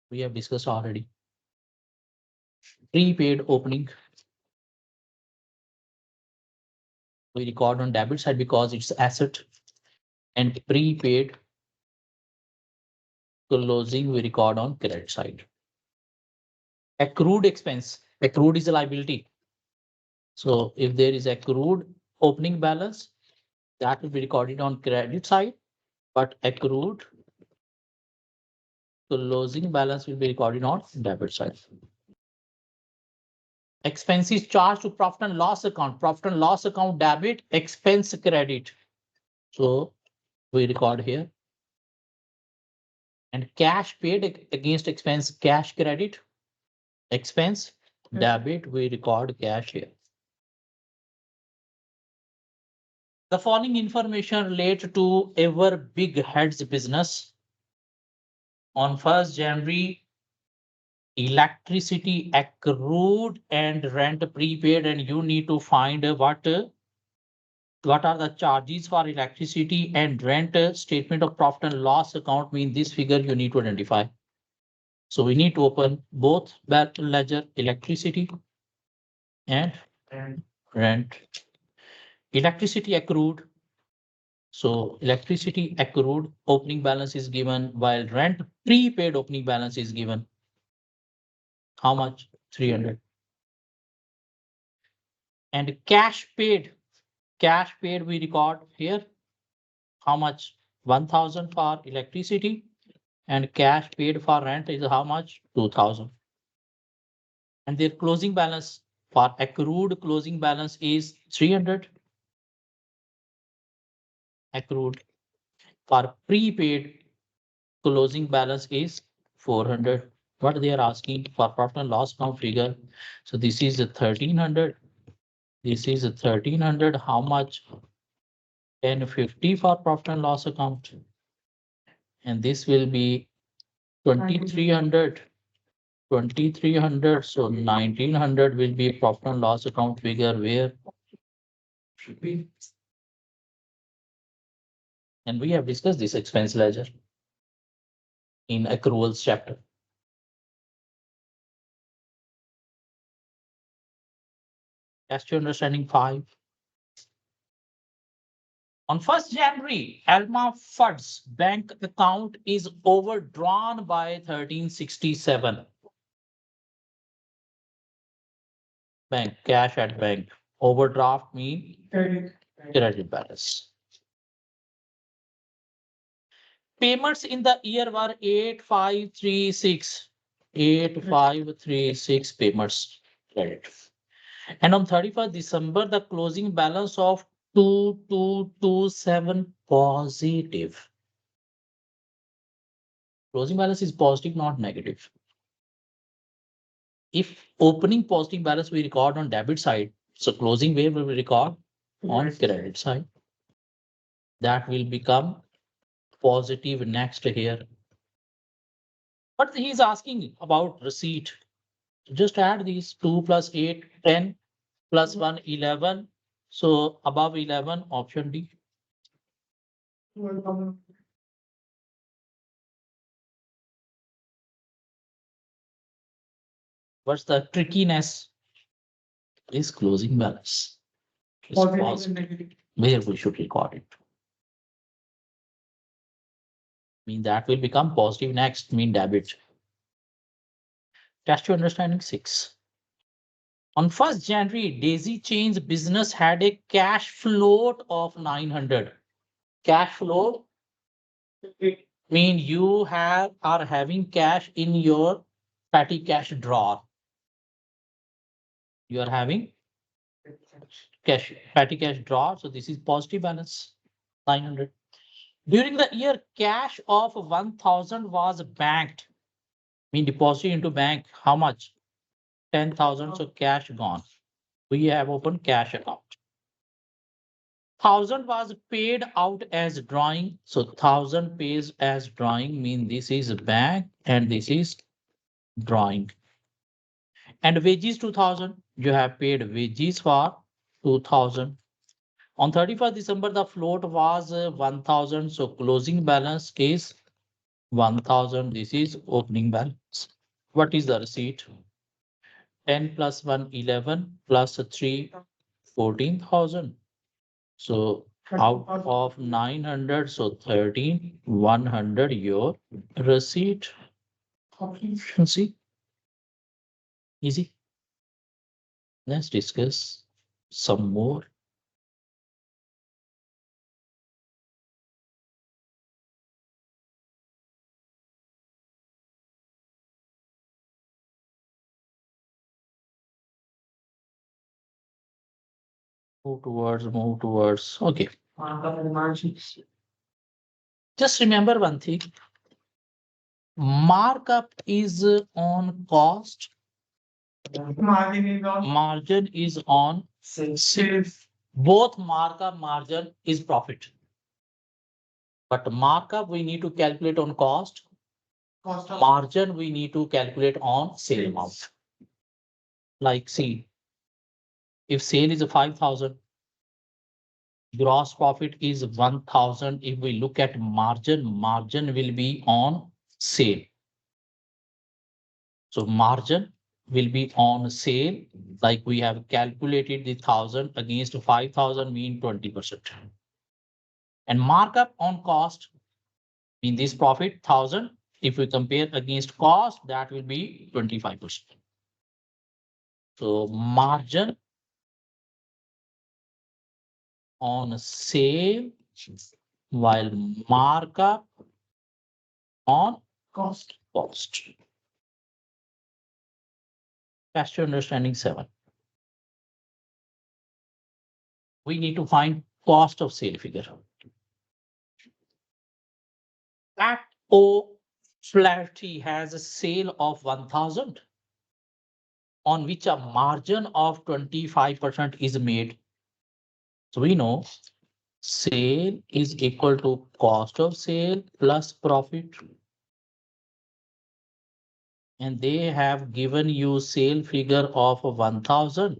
We have discussed already. Prepaid opening. We record on debit side because it's asset, and prepaid closing we record on credit side. Accrued expense. Accrued is a liability. So if there is accrued opening balance that will be recorded on credit side, but accrued closing balance will be recorded on debit side. Expenses charged to profit and loss account, debit, expense credit. So we record here. And cash paid against expense, cash credit, expense, debit, we record cash here. The following information relate to our big heads business. On 1st January, electricity accrued and rent prepaid, and you need to find what are the charges for electricity and rent. Statement of profit and loss account mean this figure you need to identify. So we need to open both ledger, electricity and rent. Electricity accrued. So electricity accrued opening balance is given, while rent prepaid opening balance is given. How much? 300. And cash paid we record here. How much? 1000 for electricity, and cash paid for rent is how much? 2000. And their closing balance for accrued closing balance is 300. Accrued. For prepaid closing balance is 400. What they are asking for profit and loss account figure. So this is a 1300. This is a 1300. How much? 1050 for profit and loss account. And this will be 2300. 2300. So 1900 will be profit and loss account figure where should be. And we have discussed this expense ledger in accruals chapter. Test your understanding 5. On 1st January, Alma Fuds bank account is overdrawn by 1367. Bank, cash at bank. Overdraft mean credit balance. Payments in the year were 8536. 8536 payments credit. And on 31st December, the closing balance of 2227 positive. Closing balance is positive, not negative. If opening positive balance we record on debit side, so closing where will we record on credit side? That will become positive next here. But he's asking about receipt. Just add these 2 plus 8, 10 plus 1, 11. So above 11, option D. What's the trickiness? Is closing balance. It's positive. Where we should record it. Mean that will become positive next, mean debit. Test your understanding 6. On 1st January, Daisy Chain's business had a cash float of 900. Cash flow mean you are having cash in your petty cash drawer. You are having petty cash drawer. So this is positive balance, 900. During the year, cash of 1000 was banked. Mean deposited into bank. How much? 10,000. So cash gone. We have opened cash account. 1000 was paid out as drawing. So 1000 pays as drawing mean this is bank and this is drawing. And wages 2000. You have paid wages for 2000. On 31st December, the float was 1000. So closing balance is 1000. This is opening balance. What is the receipt? 10 plus 1, 11 plus 3, 14,000. So out of 900, so 13,100 your receipt. See, easy. Let's discuss some more Move towards, okay. Markup and margins. Just remember one thing. Markup is on cost, Margin is on margin is on Sales. sales. both markup margin is profit. But markup we need to calculate on cost, Cost of margin we need to calculate on sale amount. Like see, if sale is a 5,000, gross profit is 1,000. If we look at margin, margin will be on sale. So margin will be on sale, like we have calculated the 1,000 against 5,000 mean 20%. And markup on cost in this profit 1,000. If we compare against cost, that will be 25%. So margin on sale while markup on cost. cost. That's your understanding 7. We need to find cost of sale figure. That O Flaherty has a sale of 1,000 on which a margin of 25% is made. So we know sale is equal to cost of sale plus profit. And they have given you sale figure of 1,000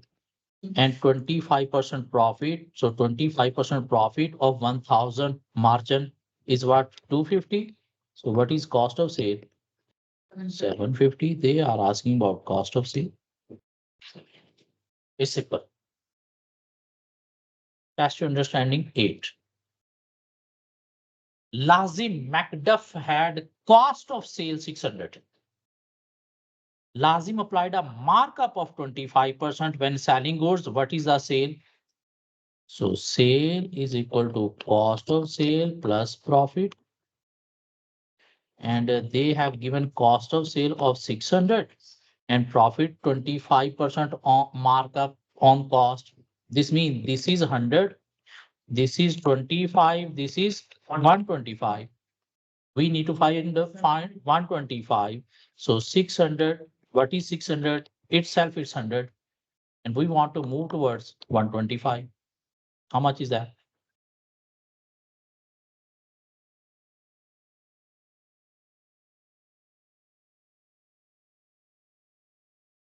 and 25% profit. So 25% profit of 1,000 margin is what? 250. So what is cost of sale? 750. They are asking about cost of sale. It's simple. That's your understanding 8. Lazim Macduff had cost of sale 600. Lazim applied a markup of 25% when selling goods. What is the sale? So sale is equal to cost of sale plus profit. And they have given cost of sale of 600 and profit 25% on markup on cost. This means this is 100, this is 25, this is 125. We need to find 125. So 600, what is 600? Itself is 100. And we want to move towards 125. How much is that?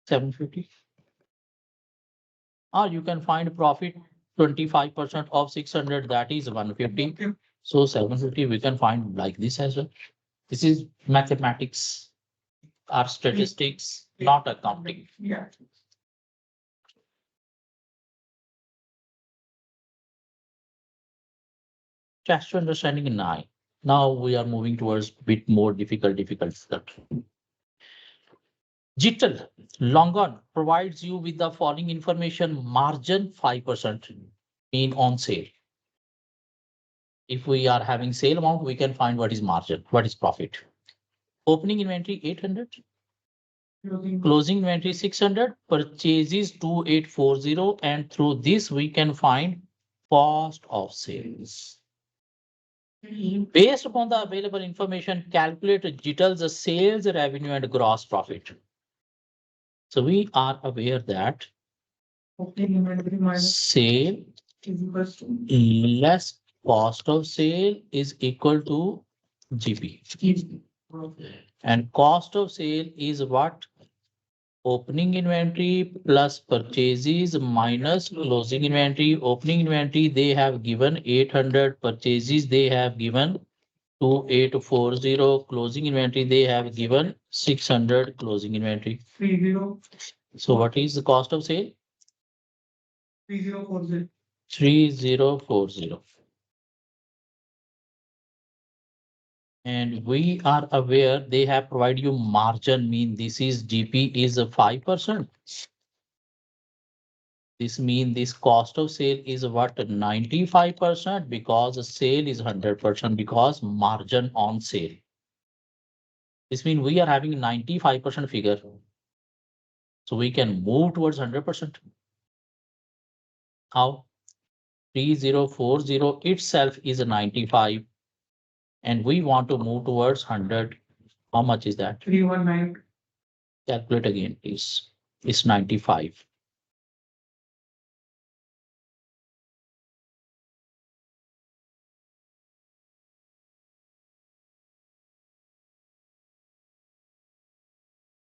$750. Or you can find profit 25% of 600, that is 150. So 750 we can find like this as well. This is mathematics or statistics, not accounting. Yeah. Just understanding 9. Now we are moving towards bit more difficult stuff. Jittel Longon provides you with the following information: margin 5% in on sale. If we are having sale amount, we can find what is margin, what is profit. Opening inventory 800, closing inventory 600, purchases 2840, and through this we can find cost of sales. Based upon the available information, calculate Jittel's sales revenue and gross profit. So we are aware that Opening inventory minus sale is equals to less cost of sale is equal to GP. And cost of sale is what? Opening inventory plus purchases minus closing inventory. Opening inventory, they have given 800. Purchases, they have given 2840. Closing inventory, they have given 600 closing inventory. 30 So what is the cost of sale? 3040. 3040. And we are aware they have provided you margin, mean this is GP is 5%. This means this cost of sale is what? 95% because sale is 100% because margin on sale. This means we are having 95% figure. So we can move towards 100%. How? 3040 itself is 95. And we want to move towards 100. How much is that? 319. Calculate again, please. It's 95.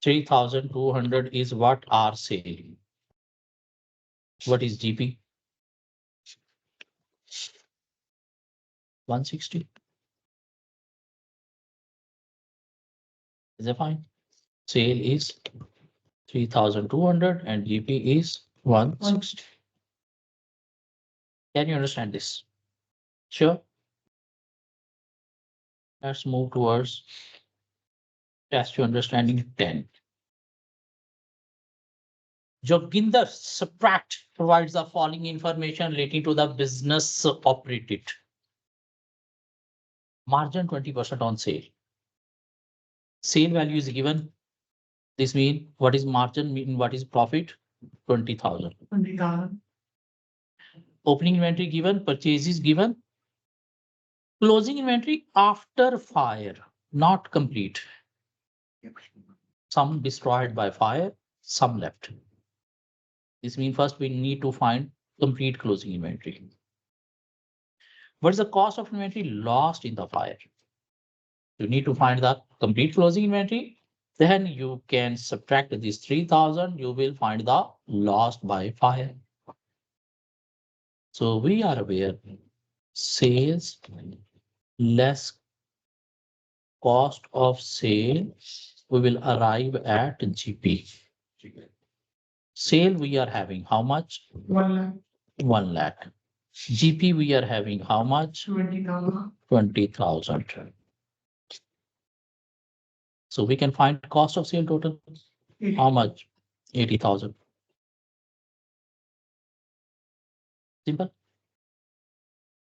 $3,200 is what our sale. What is GP? 160. Is that fine? Sale is 3,200 and GP is 160. Can you understand this? Sure. Let's move towards test to understanding 10. Joginder subtract provides the following information relating to the business operated. Margin 20% on sale. Sale value is given. This means what is margin, mean what is profit? 20,000. 20,000. Opening inventory given, purchases given. Closing inventory after fire, not complete. Some destroyed by fire, some left. This means first we need to find complete closing inventory. What is the cost of inventory lost in the fire? You need to find the complete closing inventory. Then you can subtract this 3,000. You will find the lost by fire. So we are aware sales less cost of sale, we will arrive at GP. Sale we are having how much? 1 lakh. 1 lakh. GP we are having how much? 20,000. 20,000. So we can find cost of sale total. How much? 80,000. Simple.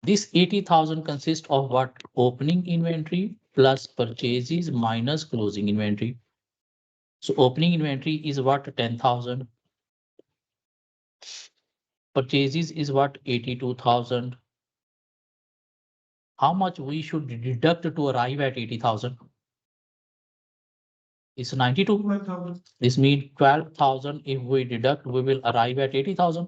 This 80,000 consists of what? Opening inventory plus purchases minus closing inventory. So opening inventory is what? 10,000. Purchases is what? 82,000. How much we should deduct to arrive at 80,000? It's 92. 12,000. This means 12,000. If we deduct, we will arrive at 80,000.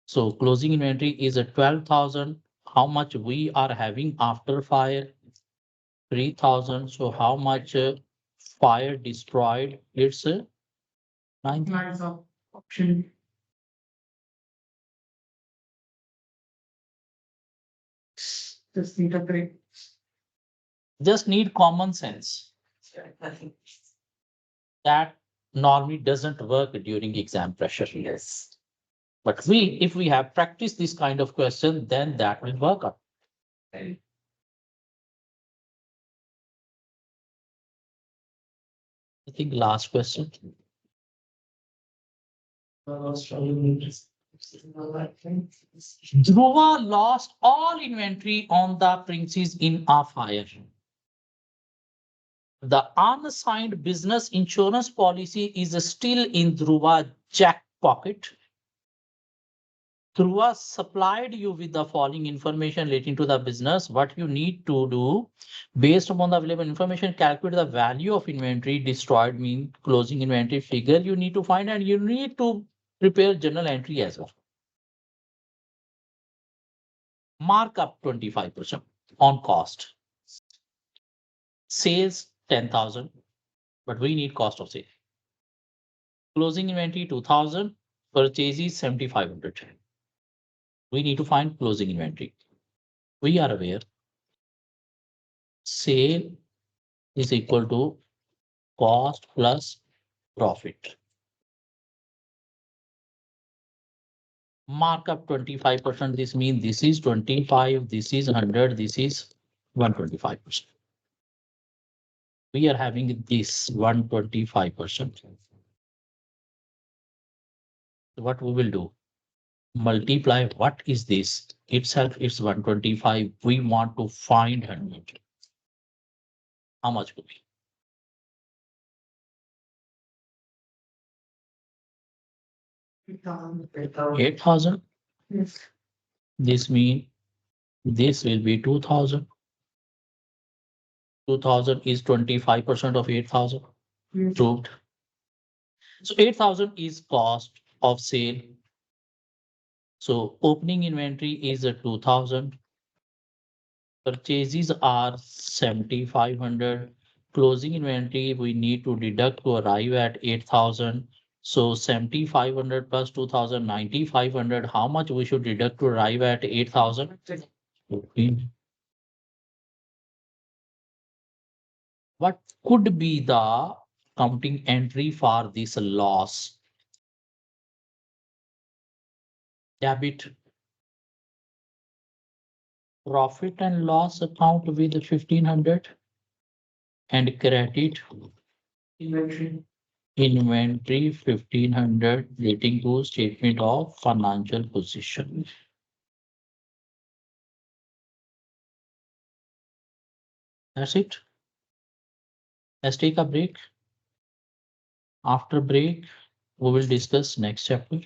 So closing inventory is at 12,000. How much we are having after fire? 3,000. So how much fire destroyed? It's 9,000. Lines of option. Just need a break. Just need common sense. That normally doesn't work during exam pressure. Yes. But if we have practiced this kind of question, then that will work out. Okay. I think last question. Dhruva lost all inventory on the premises in a fire. The unassigned business insurance policy is still in Dhruva jack pocket. Dhruva supplied you with the following information relating to the business. What you need to do, based upon the available information, calculate the value of inventory destroyed, mean closing inventory figure you need to find, and you need to prepare journal entry as well. Mark up 25% on cost. Sales 10,000, but we need cost of sale. Closing inventory 2,000, purchases 7,500. We need to find closing inventory. We are aware sale is equal to cost plus profit. Mark up 25%. This means this is 25, this is 100, this is 125%. We are having this 125%. What we will do? Multiply what is this? Itself is 125. We want to find 100. How much will be? 8,000. 8,000. Yes. This means this will be 2000. 2000 is 25% of 8000. Proved. So 8000 is cost of sale. So opening inventory is a 2000. Purchases are 7500. Closing inventory we need to deduct to arrive at 8000. So 7500 plus 2000, 9500. How much we should deduct to arrive at 8000? What could be the counting entry for this loss? Debit profit and loss account with 1500 and credit Inventory. inventory 1500 leading to statement of financial position. That's it. Let's take a break. After break, we will discuss next chapter.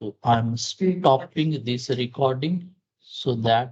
So I'm stopping this recording so that